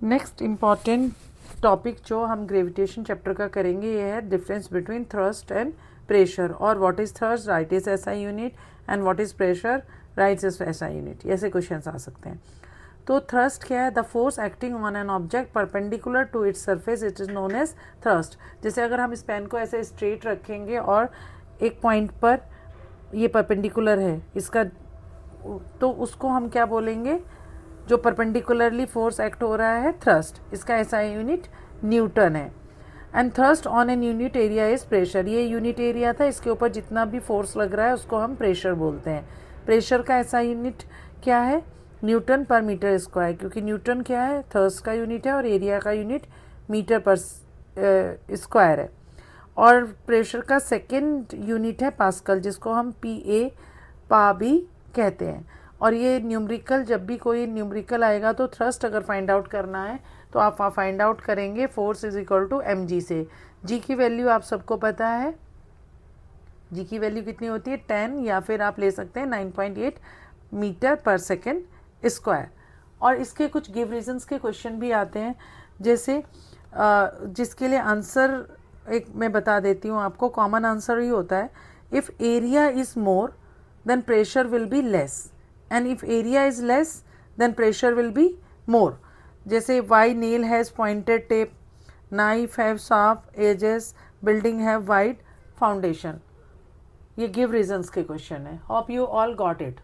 Next important topic जो हम gravitation chapter का करेंगे ये है difference between thrust and pressure. और what is thrust, write its SI unit, and what is pressure, write its SI unit. ऐसे questions आ सकते हैं। तो थ्रस्ट क्या है? The force acting on an object perpendicular to its surface, it is known as thrust. जैसे अगर हम इस पेन को ऐसे स्ट्रेट रखेंगे और एक पॉइंट पर ये परपेंडिकुलर है इसका, तो उसको हम क्या बोलेंगे? जो परपेंडिकुलरली फोर्स एक्ट हो रहा है, थ्रस्ट। इसका एसआई यूनिट न्यूटन है। And thrust on an unit area is pressure. ये यूनिट एरिया था, इसके ऊपर जितना भी फोर्स लग रहा है उसको हम प्रेशर बोलते हैं। प्रेशर का एसआई यूनिट क्या है? न्यूटन पर मीटर स्क्वायर, क्योंकि न्यूटन क्या है? थ्रस्ट का यूनिट है और एरिया का यूनिट मीटर पर स्क्वायर है। और प्रेशर का सेकेंड यूनिट है पास्कल, जिसको हम PA पा भी कहते हैं। और ये न्यूमरिकल, जब भी कोई न्यूमरिकल आएगा तो थ्रस्ट अगर फाइंड आउट करना है तो आप फाइंड आउट करेंगे force is equal to mg से। g की वैल्यू आप सबको पता है, g की वैल्यू कितनी होती है? 10, या फिर आप ले सकते हैं 9.8 मीटर पर सेकेंड स्क्वायर। और इसके कुछ गिव रीजंस के क्वेश्चन भी आते हैं, जैसे जिसके लिए आंसर एक मैं बता देती हूँ आपको। कॉमन आंसर ही होता है, if area is more than pressure will be less, and if area is less then pressure will be more. जैसे why nail has pointed tip, knife have sharp edges, building have wide foundation। ये give reasons के question है। hope you all got it।